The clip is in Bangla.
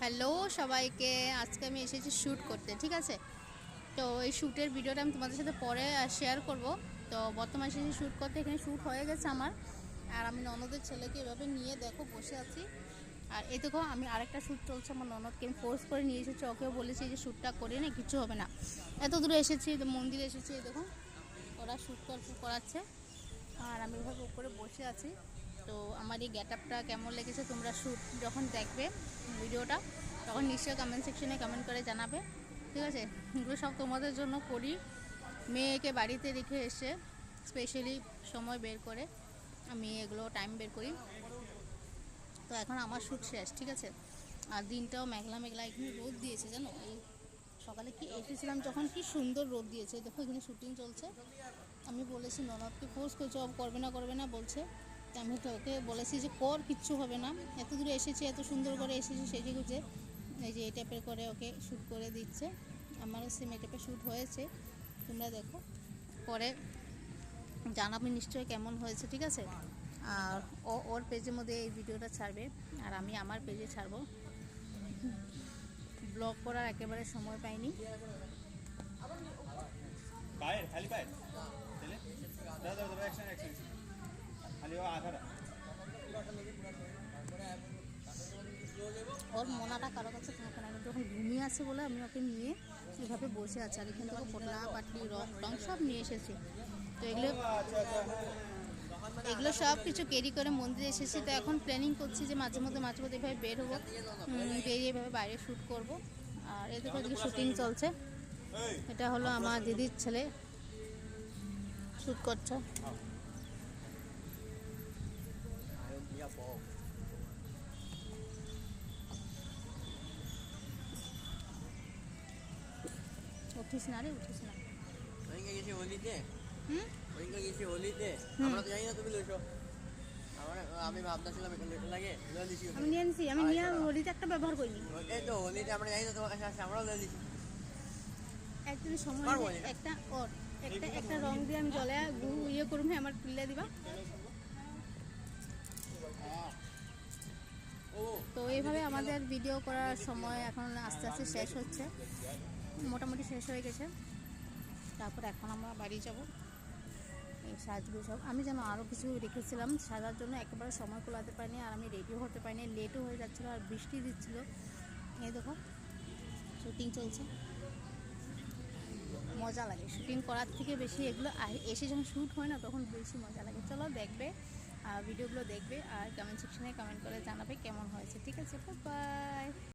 হ্যালো সবাইকে, আজকে আমি এসেছি শ্যুট করতে, ঠিক আছে। তো এই শ্যুটের ভিডিওটা আমি তোমাদের সাথে পরে শেয়ার করব। তো বর্তমানে এসেছি শ্যুট করতে, এখানে শ্যুট হয়ে গেছে আমার। আর আমি ননদের ছেলেকে এভাবে নিয়ে দেখো বসে আছি। আর এই দেখো আমি আরেকটা শ্যুট চলছে, আমার ননদকে আমি ফোর্স করে নিয়ে এসেছি, ওকেও বলেছি যে শ্যুটটা করে না, কিছু হবে না। এত দূরে এসেছি, মন্দিরে এসেছি, এই দেখো ওরা শ্যুট করাচ্ছে আর আমি এভাবে উপরে বসে আছি। তো আমার এই গেট আপটা কেমন লেগেছে তোমরা শ্যুট যখন দেখবে ভিডিওটা তখন নিশ্চয়ই কমেন্ট সেকশনে কমেন্ট করে জানাবে, ঠিক আছে। এগুলো সব তোমাদের জন্য করি, মেয়েকে বাড়িতে রেখে এসে স্পেশালি সময় বের করে আমি এগুলো টাইম বের করি। তো এখন আমার শ্যুট শেষ, ঠিক আছে। আর দিনটাও মেঘলা মেঘলা, এখানে রোদ দিয়েছে জানো। এই সকালে কি এসেছিলাম যখন, কি সুন্দর রোদ দিয়েছে। দেখো এখানে শ্যুটিং চলছে। আমি বলেছি ননদকে ফোর্স করছে, করবে না বলছে। আমি তো ওকে বলেছি যে কর, কিচ্ছু হবে না, এত দূরে এসেছি, এত সুন্দর করে এসেছি, সেজে গুজে এই যে এই টাইপের করে ওকে শ্যুট করে দিচ্ছে। আমারও সেম এই টাইপের শ্যুট হয়েছে, তোমরা দেখো পরে জানাবে নিশ্চয়ই কেমন হয়েছে, ঠিক আছে। আর ওর পেজের মধ্যে এই ভিডিওটা ছাড়বে আর আমি আমার পেজে ছাড়বো। ব্লগ করার একেবারে সময় পাইনি। ওর মনাটা কারো কাছে থাকে না, কিন্তু যখন ঘুমিয়ে আছে বলে আমি ওকে নিয়ে এভাবে বসে আছি। আর এখান থেকে পোটলা পাটলি রং টং সব নিয়ে এসেছি। তো এগুলো সব কিছু ক্যারি করে মন্দিরে এসেছি। তো এখন প্ল্যানিং করছি যে মাঝে মধ্যে এভাবে বের হবো, বেরিয়ে এভাবে বাইরে শ্যুট করব। আর এদিকে ওদিকে শ্যুটিং চলছে। এটা হলো আমার দিদির ছেলে শ্যুট করছে। উঠিস না রে, উঠিস না। আমি ভাবতেছিলাম আমি নিয়ে আনছি, আমি নিয়ে হোলিতে একটা ব্যবহার করিনি। এই তো হোলিতে আমরা যাই না, তোমার কাছে আসছে, আমরাও লয়ে দিছি। একদিন সময় একটা একটা রং দিয়ে আমি জলে ইয়ে করুন, আমার তুলে দিবা। তো এইভাবে আমাদের ভিডিও করার সময় এখন আস্তে আস্তে শেষ হচ্ছে, মোটামুটি শেষ হয়ে গেছে। তারপর এখন আমরা বাড়ি যাব। এই সাজগুলো সব আমি যেন আরও কিছু রেখেছিলাম সাজার জন্য, একেবারে সময় কুলাতে পারিনি। আর আমি রেডিও হতে পারিনি, লেটও হয়ে যাচ্ছিলো আর বৃষ্টি দিচ্ছিলো। এই দেখো শ্যুটিং চলছে, মজা লাগে শ্যুটিং করার থেকে বেশি। এগুলো এসে যখন শ্যুট হয় না তখন বেশি মজা লাগে। চলো দেখবে, ভিডিওগুলো দেখবে আর কমেন্ট সেকশনে কমেন্ট করে জানাবে কেমন হয়েছে, ঠিক আছে। বাই।